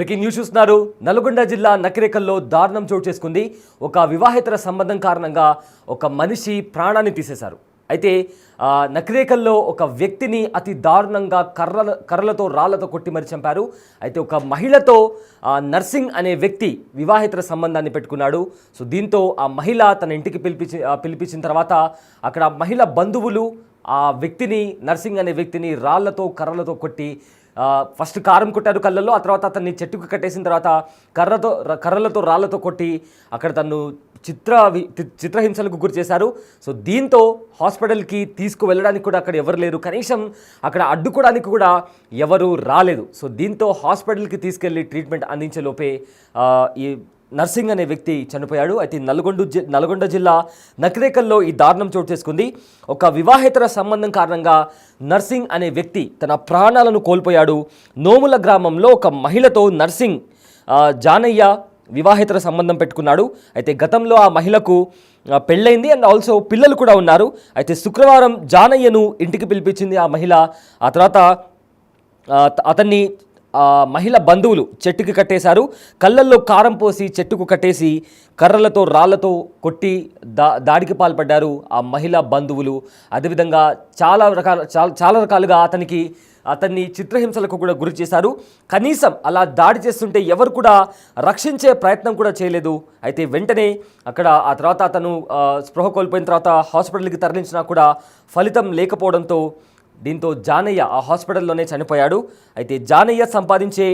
Breaking news చూస్తున్నారు. నల్గొండ జిల్లా నకిరేకల్లో దారుణం చోటు చేసుకుంది. ఒక వివాహేతర సంబంధం కారణంగా ఒక మనిషి ప్రాణాన్ని తీసేశారు. అయితే నకిరేకల్లో ఒక వ్యక్తిని అతి దారుణంగా కర్రలతో రాళ్లతో కొట్టి మరి చంపారు. అయితే ఒక మహిళతో నర్సింగ్ అనే వ్యక్తి వివాహేతర సంబంధాన్ని పెట్టుకున్నాడు. సో దీంతో ఆ మహిళ తన ఇంటికి పిలిపించిన తర్వాత అక్కడ మహిళ బంధువులు ఆ వ్యక్తిని నర్సింగ్ అనే వ్యక్తిని రాళ్లతో కర్రలతో కొట్టి ఫస్ట్ కారం కొట్టారు కళ్ళల్లో. ఆ తర్వాత అతన్ని చెట్టుకు కట్టేసిన తర్వాత కర్రలతో రాళ్లతో కొట్టి అక్కడ తను చిత్రహింసలకు గురి చేశారు. సో దీంతో హాస్పిటల్కి తీసుకువెళ్ళడానికి కూడా అక్కడ ఎవరు లేరు, కనీసం అక్కడ అడ్డుకోవడానికి కూడా ఎవరు రాలేదు. సో దీంతో హాస్పిటల్కి తీసుకెళ్ళి ట్రీట్మెంట్ అందించే లోపే ఈ నర్సింగ్ అనే వ్యక్తి చనిపోయాడు. అయితే నల్గొండ జిల్లా నకిరేకల్లో ఈ దారుణం చోటు చేసుకుంది. ఒక వివాహేతర సంబంధం కారణంగా నర్సింగ్ అనే వ్యక్తి తన ప్రాణాలను కోల్పోయాడు. నోముల గ్రామంలో ఒక మహిళతో నర్సింగ్ జానయ్య వివాహేతర సంబంధం పెట్టుకున్నాడు. అయితే గతంలో ఆ మహిళకు పెళ్ళైంది అండ్ ఆల్సో పిల్లలు కూడా ఉన్నారు. అయితే శుక్రవారం జానయ్యను ఇంటికి పిలిపించింది ఆ మహిళ. ఆ తర్వాత అతన్ని మహిళ బంధువులు చెట్టుకి కట్టేశారు. కళ్ళల్లో కారం పోసి చెట్టుకు కట్టేసి కర్రలతో రాళ్లతో కొట్టి దాడికి పాల్పడ్డారు ఆ మహిళ బంధువులు. అదేవిధంగా చాలా రకాలుగా అతన్ని చిత్రహింసలకు కూడా గురి చేశారు. కనీసం అలా దాడి చేస్తుంటే ఎవరు కూడా రక్షించే ప్రయత్నం కూడా చేయలేదు. అయితే వెంటనే అక్కడ ఆ తర్వాత అతను స్పృహ కోల్పోయిన తర్వాత హాస్పిటల్కి తరలించినా కూడా ఫలితం లేకపోవడంతో దీంతో జానయ్య ఆ హాస్పిటల్లోనే చనిపోయాడు. అయితే జానయ్య సంపాదించే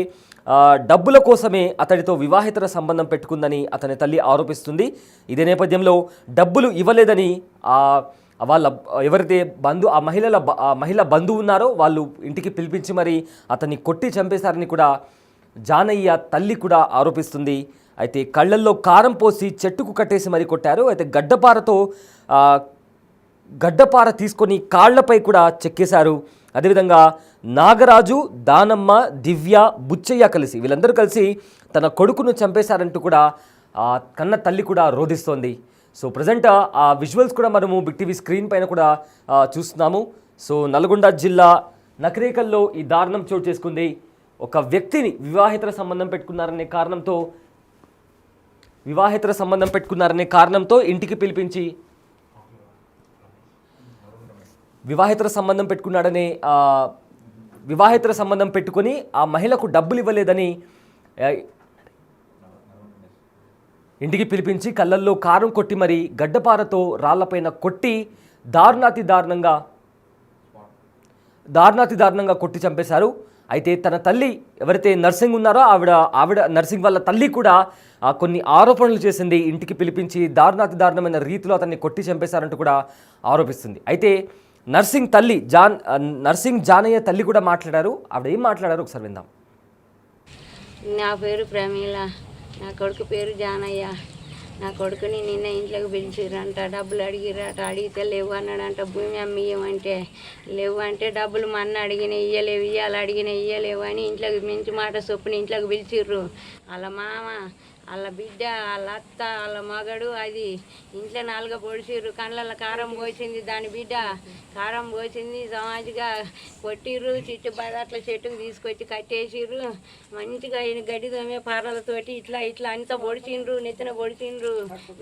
డబ్బుల కోసమే అతడితో వివాహేతర సంబంధం పెట్టుకుందని అతని తల్లి ఆరోపిస్తుంది. ఇదే నేపథ్యంలో డబ్బులు ఇవ్వలేదని వాళ్ళ ఎవరైతే ఆ మహిళ బంధువు ఉన్నారో వాళ్ళు ఇంటికి పిలిపించి మరి అతన్ని కొట్టి చంపేశారని కూడా జానయ్య తల్లి కూడా ఆరోపిస్తుంది. అయితే కళ్ళల్లో కారం పోసి చెట్టుకు కట్టేసి మరి కొట్టారు. అయితే గడ్డపార తీసుకొని కాళ్లపై కూడా చెక్కేశారు. అదేవిధంగా నాగరాజు, దానమ్మ, దివ్య, బుచ్చయ్య వీళ్ళందరూ కలిసి తన కొడుకును చంపేశారంటూ కూడా కన్న తల్లి కూడా రోధిస్తోంది. సో ప్రజెంట్ ఆ విజువల్స్ కూడా మనము బిగ్ టీవీ స్క్రీన్ పైన కూడా చూస్తున్నాము. సో నల్గొండ జిల్లా నకిరేకల్లో ఈ దారుణం చోటు చేసుకుంది. ఒక వ్యక్తిని వివాహేతర సంబంధం పెట్టుకున్నారనే కారణంతో ఇంటికి పిలిపించి వివాహేతర సంబంధం పెట్టుకొని ఆ మహిళకు డబ్బులు ఇవ్వలేదని ఇంటికి పిలిపించి కళ్ళల్లో కారం కొట్టి మరి గడ్డపారతో రాళ్లపైన కొట్టి దారుణాతి దారుణంగా కొట్టి చంపేశారు. అయితే తన తల్లి ఎవరైతే నర్సింగ్ ఉన్నారో ఆవిడ నర్సింగ్ వాళ్ళ తల్లి కూడా కొన్ని ఆరోపణలు చేసింది. ఇంటికి పిలిపించి దారుణమైన రీతిలో అతన్ని కొట్టి చంపేశారంటూ కూడా ఆరోపిస్తుంది. అయితే నర్సింగ్ జానయ్య తల్లి కూడా మాట్లాడారు. ఆవిడ ఏం మాట్లాడారు ఒకసారి విందాం. నా పేరు ప్రమీల, నా కొడుకు పేరు జానయ్య. నా కొడుకుని నిన్న ఇంట్లోకి పిలిచిరంట, డబ్బులు అడిగిరట. అడిగితే లేవు అన్నాడంట. భూమి అమ్మి ఇవ్వమంటే లేవు అంటే డబ్బులు మా అన్న ఇయ్యలేవు అని ఇంట్లోకి మించి మాట చొప్పున ఇంట్లోకి పిలిచిర్రు. వాళ్ళ మామ, వాళ్ళ బిడ్డ, వాళ్ళ అత్త, వాళ్ళ మగడు అది ఇంట్లో నాలుగు పొడిచిర్రు. కళ్ళల్లో కారం పోసింది, దాని బిడ్డ కారం పోసింది. సమాజిగా కొట్టిర్రు. అట్లా చెట్టుకు తీసుకొచ్చి కట్టేసిర్రు. మంచిగా గడ్డి తోమే పారలతోటి ఇట్లా అంతా పొడిచిండ్రు, నెత్తిన పొడిచిండ్రు.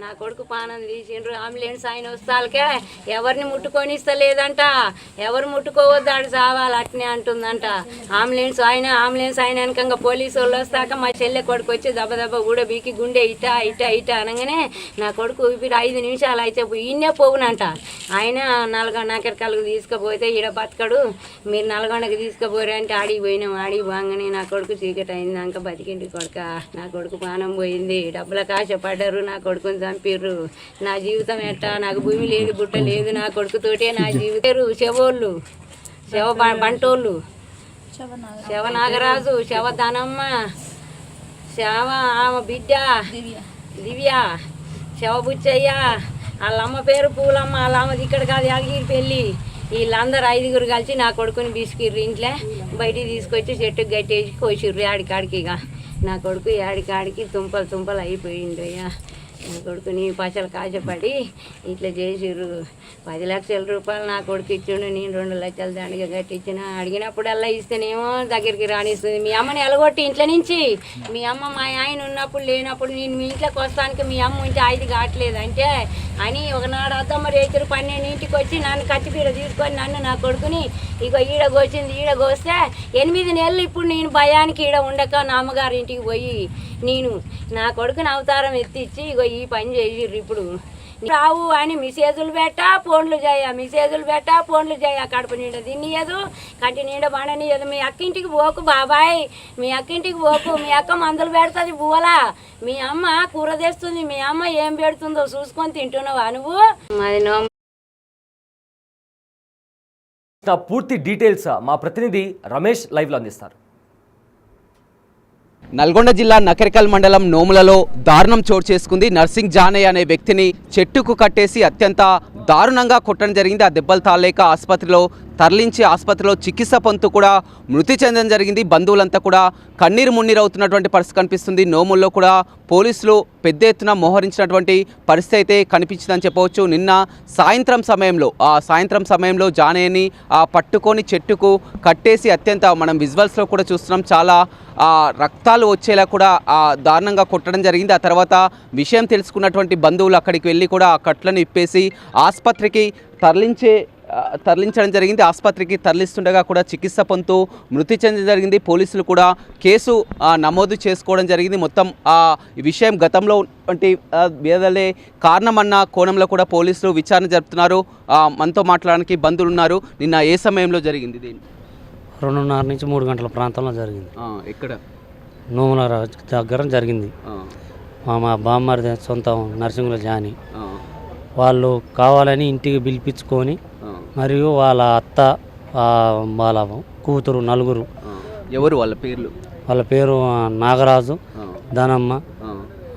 నా కొడుకు పానం తీసిండ్రు. అంబులెన్స్ ఆయన వస్తాలకే ఎవరిని ముట్టుకొనిస్తలేదంట. ఎవరు ముట్టుకోవద్దు, ఆడు చావాలి అట్నే అంటుందంట. అంబులెన్స్ ఆయన వెనకంగా పోలీసు వాళ్ళు వస్తాక మా చెల్లె కొడుకు వచ్చి దెబ్బ కూడా బీకి గుండె ఇట అనగానే నా కొడుకు ఇప్పుడు 5 నిమిషాలు అయితే ఈయనే పోవునంట. ఆయన నకిరేకల్కు తీసుకుపోతే ఈడ బతకడు, మీరు నల్గొండకి తీసుకుపోరంటే ఆడికి పోగానే నా కొడుకు చీకటి అయిందాక బతికింటి కొడుక. నా కొడుకు పానం పోయింది. డబ్బుల కాశ పడ్డారు, నా కొడుకుని చంపిర్రు. నా జీవితం ఎట్టా, నాకు భూమి లేదు, బుట్ట లేదు, నా కొడుకుతోటే నా జీవితం. చెవోళ్ళు, బంటోళ్ళు, శవ నాగరాజు, శవ దానమ్మ, శవ ఆమె బిడ్డ దివ్య, శవ బుచ్చయ్య, వాళ్ళ అమ్మ పేరు పూలమ్మ. వాళ్ళ అమ్మది ఇక్కడ కాదు, యాదగిరి పెళ్ళి. వీళ్ళందరూ 5గురు కలిసి నా కొడుకుని బిసికిర్రు. ఇంట్లో బయటికి తీసుకొచ్చి చెట్టుకు గట్టేసి కోసిర్రు. ఆడికాడికి ఇక నా కొడుకు ఆడికాడికి తుంపలు అయిపోయింది. అయ్యా నా కొడుకుని పైసలు కాశపడి ఇట్లా చేసిర్రు. 10 లక్షల రూపాయలు నా కొడుకు ఇచ్చిండు, నేను 2 లక్షలు దండగా కట్టించిన. అడిగినప్పుడల్లా ఇస్తేనేమో దగ్గరికి రానిస్తుంది. మీ అమ్మని ఎలగొట్టి ఇంట్లో నుంచి, మీ అమ్మ మా ఆయన ఉన్నప్పుడు లేనప్పుడు నేను మీ ఇంట్లోకి వస్తానికి మీ అమ్మ ఇంటి ఆయిది కావట్లేదు అంటే అని ఒకనాడు అద్దమ్మ రేతులు 12ంటికి వచ్చి నన్ను కత్తిపీడ తీసుకొని నన్ను నా కొడుకుని ఇక ఈడ కోసింది. ఈడ కోస్తే 8 నెలలు ఇప్పుడు నేను భయానికి ఈడ ఉండక నా అమ్మగారి ఇంటికి పోయి నేను నా కొడుకుని అవతారం ఎత్తిచ్చి ఇగో ఈ పని చేసిర్రు. ఇప్పుడు రావు అని మిసేజులు పెట్టా ఫోన్లు చేయ, మిసేజులు పెట్టా ఫోన్లు చేయ. కడుపు నిండా తినియదు, కంటి నిండా పండనియదు. మీ అక్కింటికి పోకు బాబాయ్, మీ అక్కింటికి పోకు, మీ అక్క మందులు పెడుతుంది బువ్వలా, మీ అమ్మ కూర తెస్తుంది, మీ అమ్మ ఏం పెడుతుందో చూసుకొని తింటున్నావా నువ్వు? మాది పూర్తి డీటెయిల్స్ మా ప్రతినిధి రమేష్ లైవ్లో అందిస్తారు. నల్గొండ జిల్లా నకరికల్ మండలం నోములలో దారుణం చోటు చేసుకుంది. నర్సింగ్ జానయ్య అనే వ్యక్తిని చెట్టుకు కట్టేసి అత్యంత దారుణంగా కొట్టడం జరిగింది. ఆ దెబ్బలు తాలేక ఆసుపత్రిలో తరలించి ఆసుపత్రిలో చికిత్స పొందుతూ కూడా మృతి చెందడం జరిగింది. బంధువులంతా కూడా కన్నీరు మున్నీరు అవుతున్నటువంటి పరిస్థితి కనిపిస్తుంది. నోముల్లో కూడా పోలీసులు పెద్ద ఎత్తున మోహరించినటువంటి పరిస్థితి అయితే కనిపించిందని చెప్పవచ్చు. నిన్న సాయంత్రం సమయంలో జానయ్యని పట్టుకొని చెట్టుకు కట్టేసి అత్యంత మనం విజువల్స్లో కూడా చూస్తున్నాం, చాలా రక్తాలు వచ్చేలా కూడా దారుణంగా కొట్టడం జరిగింది. ఆ తర్వాత విషయం తెలుసుకున్నటువంటి బంధువులు అక్కడికి వెళ్ళి కూడా ఆ కట్లను ఇప్పేసి ఆసుపత్రికి తరలించడం జరిగింది. ఆసుపత్రికి తరలిస్తుండగా కూడా చికిత్స పొందుతూ మృతి చెందడం జరిగింది. పోలీసులు కూడా కేసు నమోదు చేసుకోవడం జరిగింది. మొత్తం ఈ విషయం గతంలో వంటి వేదలే కారణమన్న కోణంలో కూడా పోలీసులు విచారణ జరుపుతున్నారు. మనతో మాట్లాడడానికి బంధువులు ఉన్నారు. నిన్న ఏ సమయంలో జరిగింది? ఇది 2:30 నుంచి 3 గంటల ప్రాంతంలో జరిగింది. ఎక్కడ? నోముల దగ్గర జరిగింది. మా బామ్మది సొంతం నర్సింగుల జాని వాళ్ళు కావాలని ఇంటికి పిలిపించుకొని మరియు వాళ్ళ అత్త వాళ్ళ కూతురు నలుగురు. ఎవరు వాళ్ళ పేర్లు? వాళ్ళ పేరు నాగరాజు, ధనమ్మ,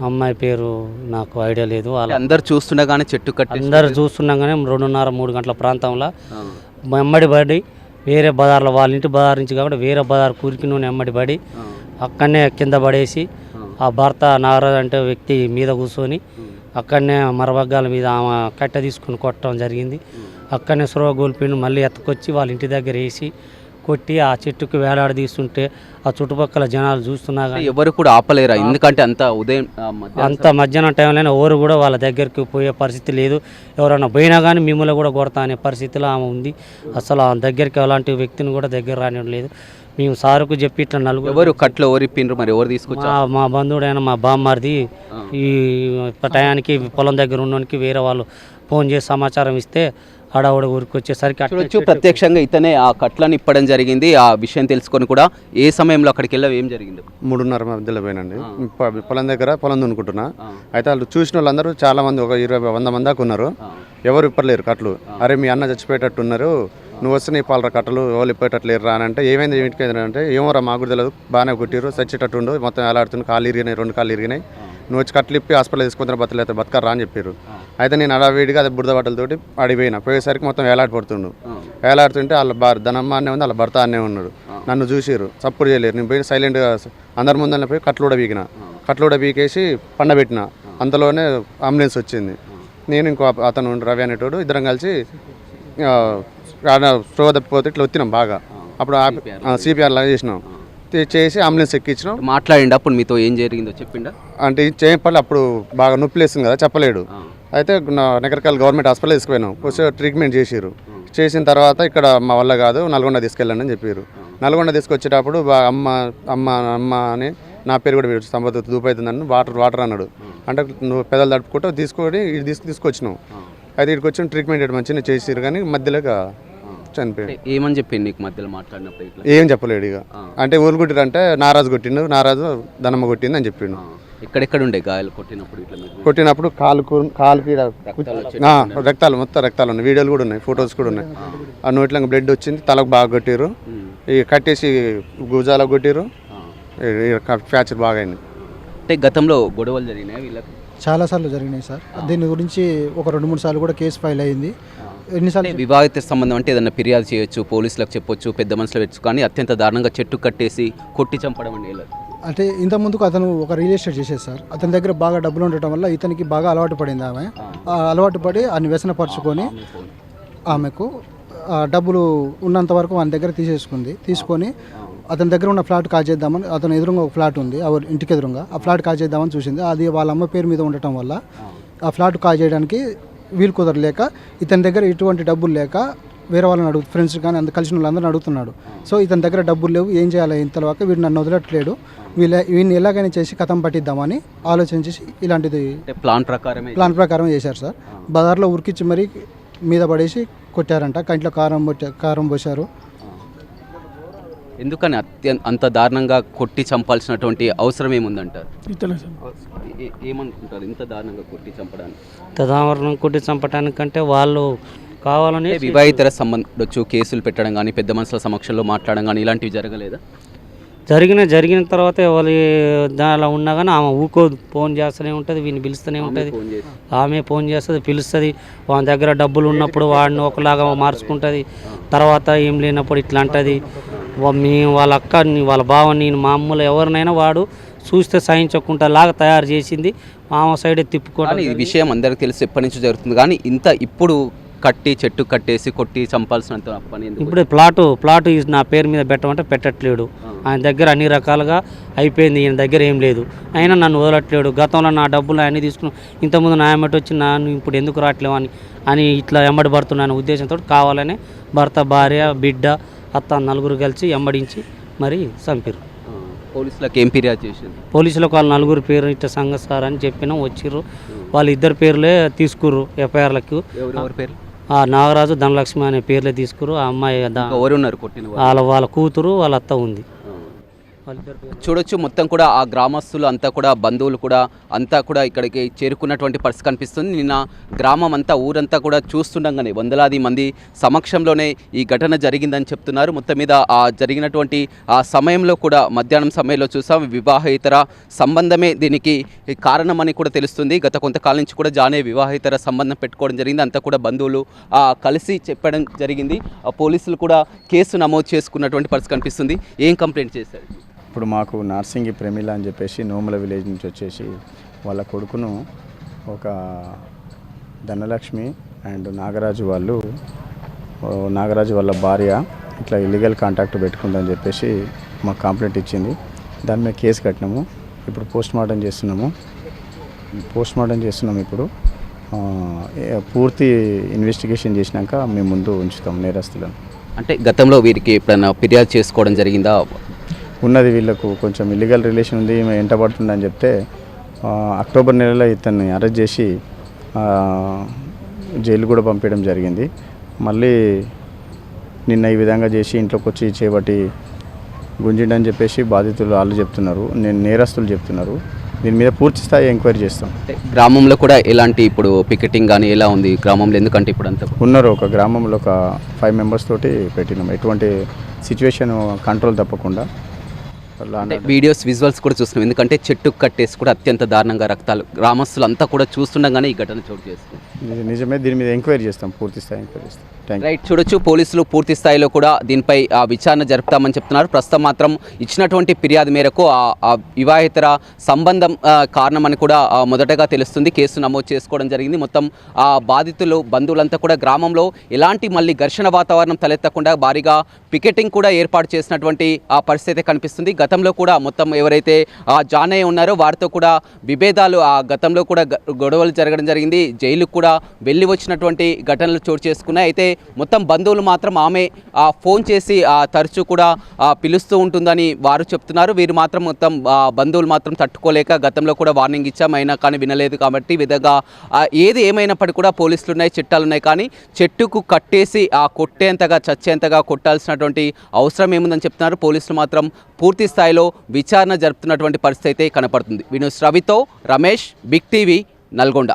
అమ్మాయి పేరు నాకు ఐడియా లేదు. వాళ్ళ అందరు చూస్తుండగానే చెట్టు కట్టి అందరు చూస్తుండగానే 2:30-3 గంటల ప్రాంతంలో ఎమ్మడి పడి వేరే బజార్లో, వాళ్ళ ఇంటి బజార్ నుంచి కాబట్టి వేరే బజార్ కూరికి నూనె ఎమ్మడి పడి అక్కడనే కింద పడేసి ఆ భర్త నాగరాజు అంటే వ్యక్తి మీద కూర్చొని అక్కడనే మరబగ్గాల మీద ఆమె కట్టె తీసుకుని కొట్టడం జరిగింది. అక్కడనే సురవ గోల్పిండి మళ్ళీ ఎత్తుకొచ్చి వాళ్ళ ఇంటి దగ్గర వేసి కొట్టి ఆ చెట్టుకు వేలాడదీస్తుంటే ఆ చుట్టుపక్కల జనాలు చూస్తున్నా కానీ ఎవరు కూడా ఆపలేరా? ఎందుకంటే అంత మధ్యాహ్నం టైంలోనే ఎవరు కూడా వాళ్ళ దగ్గరికి పోయే పరిస్థితి లేదు. ఎవరైనా పోయినా కానీ మిమ్మల్ని కూడా కొడతా అనే పరిస్థితిలో ఆమె ఉంది. అసలు ఆ దగ్గరికి అలాంటి వ్యక్తిని కూడా దగ్గర రానివ్వడం లేదు. మేము సారుకు చెప్పి ఇట్లా నలుగురు. ఎవరు కట్లు ఎవరిప్పిండ్రు మరి? ఎవరు తీసుకొచ్చారు? మా బంధువుడైన మా బామ్మర్ది ఈ టయానికి పొలం దగ్గర ఉన్నోనికి వేరే వాళ్ళు ఫోన్ చేసి సమాచారం ఇస్తే ఆడవాడ ఊరికి వచ్చేసరికి చూడొచ్చు ప్రత్యక్షంగా ఇతనే ఆ కట్లను ఇప్పడం జరిగింది. ఆ విషయం తెలుసుకొని కూడా ఏ సమయంలో అక్కడికి వెళ్ళావు, ఏం జరిగింది? 3:30 మధ్యలో పోయినండి. పొలం దగ్గర పొలం దున్నుకుంటున్నా. అయితే వాళ్ళు చూసిన వాళ్ళందరూ చాలా మంది, ఒక 100 మంది దాకా ఉన్నారు. ఎవరు ఇప్పలేరు కట్లు. అరే మీ అన్న చచ్చిపోయేటట్టు ఉన్నారు, నువ్వు వస్తే నీ పాలర కట్టలు ఎవరు ఇప్పేటట్లేరు రా అని అంటే, ఏమైంది ఇంటికి అంటే, ఏమోరా మాకు కూడా తెలియదు, బాగానే కొట్టిరు, చచ్చేటట్టుండు, మొత్తం ఎలాడుతుంది, కాళ్ళు ఇరిగినాయి, 2 కాళ్ళు ఇరిగినాయి, నువ్వు వచ్చి కట్లు ఇప్పి హాస్పిటల్ తీసుకుంటున్నా బతలేదు, బతకరా అని చెప్పారు. అయితే నేను అడవిడిగా అది బురద బట్టలతోటి అడిపోయినా. పోయేసరికి మొత్తం వేలాడిపడుతుండు. వేలాడుతుంటే వాళ్ళ ధనమ్మ అనే ఉంది, వాళ్ళ భర్త అనే ఉన్నాడు. నన్ను చూసిరు, సపోర్ట్ చేయలేరు. నేను పోయి సైలెంట్గా అందరి ముందర పోయి కట్లు కూడా బీకిన, కట్లు కూడా బీకేసి పండబెట్టిన. అంతలోనే అంబులెన్స్ వచ్చింది. నేను ఇంకో అతను రవి అనేటోడు ఇద్దరం కలిసి స్లో తప్పిపోతే ఇట్లా వచ్చినాం బాగా. అప్పుడు సిపిఆర్ లాగా చేసినాం, చేసి అంబులెన్స్ ఎక్కించినాం. మాట్లాడిండి అప్పుడు మీతో ఏం జరిగిందో చెప్పిండా? అంటే చెప్పాలి, అప్పుడు బాగా నొప్పి లేస్తుంది కదా, చెప్పలేడు. అయితే నగరకల్ గవర్నమెంట్ హాస్పిటల్ తీసుకుపోయినాం. ట్రీట్మెంట్ చేసిరు. చేసిన తర్వాత ఇక్కడ మా వల్ల కాదు, నల్గొండ తీసుకెళ్ళండి అని చెప్పారు. నల్గొండ తీసుకొచ్చేటప్పుడు అమ్మ అమ్మ అమ్మ అని నా పేరు కూడా సంపద దూపవుతుందని వాటర్ అన్నాడు. అంటే నువ్వు పెదలు తడుపుకుంటూ తీసుకొని తీసుకొచ్చినావు. అయితే ఇక్కడికి వచ్చిన ట్రీట్మెంట్ మంచిగా చేసిరు, కానీ మధ్యలో చనిపోయాడు. ఏమని చెప్పింది నీకు మధ్యలో మాట్లాడినప్పుడు? ఏం చెప్పలేడు. ఇక అంటే ఊరు కొట్టిరు అంటే నారాజు కొట్టిండు, నారాజు ధనమ్మ కొట్టింది అని చెప్పిండు. ఎక్కడెక్కడ ఉండే గాయాలు కొట్టినప్పుడు కాలుకి రక్తాలు, మొత్తం రక్తాలు ఉన్నాయి, వీడియోలు కూడా ఉన్నాయి, ఫొటోస్ కూడా ఉన్నాయి. ఆ నోట్లో బ్లడ్ వచ్చింది, తలకు బాగా కొట్టిరు, ఇక కట్టేసి గుజాలకు కొట్టిరు, ఫ్రాక్చర్ బాగా అయింది. అంటే గతంలో గొడవలు జరిగినాయి వీళ్ళకి? చాలాసార్లు జరిగినాయి సార్. దీని గురించి ఒక 2-3 సార్లు కూడా కేసు ఫైల్ అయింది. ఎన్నిసార్లు వివాహిత సంబంధం అంటే ఏదైనా ఫిర్యాదు చేయొచ్చు, పోలీసులకు చెప్పొచ్చు, పెద్ద మనుషులు పెట్టచ్చు, కానీ అత్యంత దారుణంగా చెట్టు కట్టేసి కొట్టి చంపడం అండి. అంటే ఇంత ముందుకు అతను ఒక రియల్ ఎస్టేట్ చేసేది సార్. అతని దగ్గర బాగా డబ్బులు ఉండటం వల్ల ఇతనికి బాగా అలవాటు పడింది ఆమె. ఆ అలవాటు పడి అన్ని వ్యసనపరుచుకొని ఆమెకు డబ్బులు ఉన్నంత వరకు ఆయన దగ్గర తీసుకొని అతని దగ్గర ఉన్న ఫ్లాట్ కాజేద్దామని, అతను ఎదురుగా ఒక ఫ్లాట్ ఉంది ఇంటికి ఎదురుగా, ఆ ఫ్లాట్ కాజేద్దామని చూసింది. అది వాళ్ళ అమ్మ పేరు మీద ఉండటం వల్ల ఆ ఫ్లాట్ కాజేయడానికి వీలు కుదరలేక ఇతని దగ్గర ఎటువంటి డబ్బులు లేక వేరే వాళ్ళని ఫ్రెండ్స్ కానీ అంత కలిసిన వాళ్ళందరిని అడుగుతున్నాడు. సో ఇతని దగ్గర డబ్బులు లేవు, ఏం చేయాలి ఇంతలోక వీడు నన్ను వదలట్లేడు, వీడిని ఎలాగైనా చేసి కథం పట్టిద్దామని ఆలోచించి ఇలాంటిది ప్లాన్ ప్రకారం చేశారు సార్. బజార్లో ఉరికిచ్చి మరీ మీద పడేసి కొట్టారంట, కంట్లో కారం పోశారు. ఎందుకని అంత దారుణంగా కొట్టి చంపాల్సినటువంటి అవసరం ఏముందంటారు? ఏమనుకుంటారు ఇంత దారుణంగా కొట్టి చంపడానికి? ఇంత దారుణంగా కొట్టి చంపడానికంటే వాళ్ళు కావాలని వివాహితర సంబంధించు కేసులు పెట్టడం కానీ, పెద్ద మనుషుల సమక్షంలో మాట్లాడడం కానీ ఇలాంటివి జరగలేదా? జరిగిన తర్వాత ఎవరి దానిలో ఉన్నా కానీ ఆమె ఊకోదు, ఫోన్ చేస్తూనే ఉంటుంది, వీడిని పిలుస్తూనే ఉంటుంది. ఆమె ఫోన్ చేస్తుంది, పిలుస్తుంది. వాళ్ళ దగ్గర డబ్బులు ఉన్నప్పుడు వాడిని ఒకలాగా మార్చుకుంటుంది, తర్వాత ఏం లేనప్పుడు ఇట్లా అంటుంది. వాళ్ళ అక్కని, వాళ్ళ బావని, నేను మా అమ్మలు ఎవరినైనా వాడు చూస్తే సహించకుండా లాగా తయారు చేసింది. ఆమె సైడే తిప్పుకోవడం. ఈ విషయం అందరికీ తెలిసి ఎప్పటి నుంచి జరుగుతుంది, కానీ ఇప్పుడు చెట్టు కట్టేసి కొట్టి చంపాల్సినంత పని ఇప్పుడు ప్లాటు నా పేరు మీద పెట్టమంటే పెట్టట్లేడు. ఆయన దగ్గర అన్ని రకాలుగా అయిపోయింది, ఈయన దగ్గర ఏం లేదు, అయినా నన్ను వదలట్లేడు. గతంలో నా డబ్బులు ఆయన తీసుకుని ఇంతకుముందు నా ఎమ్మటి వచ్చి నన్ను ఇప్పుడు ఎందుకు రావట్లేవు అని ఇట్లా ఎమ్మడి పడుతున్నాను ఉద్దేశంతో కావాలనే భర్త, భార్య, బిడ్డ, అత్త నలుగురు కలిసి ఎమ్మడించి మరి చంపారు. పోలీసులకు ఏం ఫిర్యాదు చేసింది? పోలీసులకు వాళ్ళ నలుగురు పేరు ఇట్లా సంఘ సార్ అని చెప్పినాం, వచ్చిర్రు. వాళ్ళు ఇద్దరు పేర్లే తీసుకుర్రు ఎఫ్ఐఆర్లకు. ఎవరి పేరు? నాగరాజు, ధనలక్ష్మి అనే పేర్లే తీసుకురు. ఆ అమ్మాయి వాళ్ళ కూతురు, వాళ్ళ అత్త ఉంది. చూడొచ్చు, మొత్తం కూడా ఆ గ్రామస్తులు అంతా కూడా, బంధువులు కూడా అంతా కూడా ఇక్కడికి చేరుకున్నటువంటి పరిస్థితి కనిపిస్తుంది. నిన్న గ్రామం అంతా, ఊరంతా కూడా చూస్తుండగానే వందలాది మంది సమక్షంలోనే ఈ ఘటన జరిగిందని చెప్తున్నారు. మొత్తం మీద ఆ జరిగినటువంటి ఆ సమయంలో కూడా, మధ్యాహ్నం సమయంలో చూసాం, వివాహేతర సంబంధమే దీనికి కారణమని కూడా తెలుస్తుంది. గత కొంతకాలం నుంచి కూడా జానే వివాహేతర సంబంధం పెట్టుకోవడం జరిగింది. అంతా కూడా బంధువులు కలిసి చెప్పడం జరిగింది. పోలీసులు కూడా కేసు నమోదు చేసుకున్నటువంటి పరిస్థితి కనిపిస్తుంది. ఏం కంప్లైంట్ చేశారు? ఇప్పుడు మాకు నార్సింగి ప్రమిళ అని చెప్పేసి నోముల విలేజ్ నుంచి వచ్చేసి వాళ్ళ కొడుకును ఒక ధనలక్ష్మి అండ్ నాగరాజు వాళ్ళ భార్య ఇట్లా ఇల్లీగల్ కాంటాక్ట్ పెట్టుకుందని చెప్పేసి మాకు కంప్లైంట్ ఇచ్చింది. దాని మీద కేసు కట్టినాము. ఇప్పుడు పోస్ట్ మార్టం చేస్తున్నాము. ఇప్పుడు పూర్తి ఇన్వెస్టిగేషన్ చేసినాక మేము ముందు ఉంచుతాం నేరస్తులను. అంటే గతంలో వీరికి ఎప్పుడైనా ఫిర్యాదు చేసుకోవడం జరిగిందా? ఉన్నది, వీళ్ళకు కొంచెం ఇల్లీగల్ రిలేషన్ ఉంది, ఈమె ఎంట పడుతుందని చెప్తే అక్టోబర్ నెలలో ఇతన్ని అరెస్ట్ చేసి జైలు కూడా పంపించడం జరిగింది. మళ్ళీ నిన్న ఈ విధంగా చేసి ఇంట్లోకి వచ్చి చేపట్టి గుంజిండని చెప్పేసి బాధితులు వాళ్ళు చెప్తున్నారు, నేరస్తులు చెప్తున్నారు. దీని మీద పూర్తి స్థాయి ఎంక్వైరీ చేస్తాం. గ్రామంలో కూడా ఎలాంటి ఇప్పుడు పికెటింగ్ కానీ ఎలా ఉంది గ్రామంలో? ఎందుకంటే ఇప్పుడు అంతా ఉన్నారు, ఒక గ్రామంలో ఒక 5 మెంబర్స్ తోటి పెట్టినాం, ఎటువంటి సిచ్యువేషన్ కంట్రోల్ తప్పకుండా. వీడియోస్, విజువల్స్ కూడా చూస్తున్నాం. ఎందుకంటే చెట్టు కట్టేసి కూడా అత్యంత దారుణంగా రక్తాలు, గ్రామస్తులు అంతా కూడా చూస్తుండగానే ఈ ఘటన చోటు చేస్తుంది. నిజమే, దీని మీద ఎంక్వైరీ చేస్తాం, పూర్తి స్థాయి ఎంక్వైరీ చేస్తాం. రైట్, చూడొచ్చు, పోలీసులు పూర్తి స్థాయిలో కూడా దీనిపై విచారణ జరుపుతామని చెప్తున్నారు. ప్రస్తుతం మాత్రం ఇచ్చినటువంటి ఫిర్యాదు మేరకు ఆ వివాహేతర సంబంధం కారణమని కూడా మొదటగా తెలుస్తుంది. కేసు నమోదు చేసుకోవడం జరిగింది. మొత్తం ఆ బాధితులు, బంధువులంతా కూడా గ్రామంలో ఎలాంటి మళ్ళీ ఘర్షణ వాతావరణం తలెత్తకుండా భారీగా పికెటింగ్ కూడా ఏర్పాటు చేసినటువంటి ఆ పరిస్థితి కనిపిస్తుంది. గతంలో కూడా మొత్తం ఎవరైతే జానయ్య ఉన్నారో వారితో కూడా విభేదాలు, ఆ గతంలో కూడా గొడవలు జరగడం జరిగింది. జైలుకు కూడా వెళ్ళి వచ్చినటువంటి ఘటనలు చోటు చేసుకున్నాయి. అయితే మొత్తం బంధువులు మాత్రం ఆమె ఫోన్ చేసి తరచూ కూడా పిలుస్తూ ఉంటుందని వారు చెప్తున్నారు. వీరు మాత్రం మొత్తం బంధువులు మాత్రం తట్టుకోలేక గతంలో కూడా వార్నింగ్ ఇచ్చాం, అయినా కానీ వినలేదు. కాబట్టి విధంగా ఏది ఏమైనప్పటికీ కూడా పోలీసులు ఉన్నాయి, చట్టాలు ఉన్నాయి, కానీ చెట్టుకు కట్టేసి కొట్టేంతగా, చచ్చేంతగా కొట్టాల్సినటువంటి అవసరం ఏముందని చెప్తున్నారు. పోలీసులు మాత్రం పూర్తి స్థాయిలో విచారణ జరుపుతున్నటువంటి పరిస్థితి అయితే కనపడుతుంది. విను రవితో రమేష్, బిగ్ టీవీ, నల్గొండ.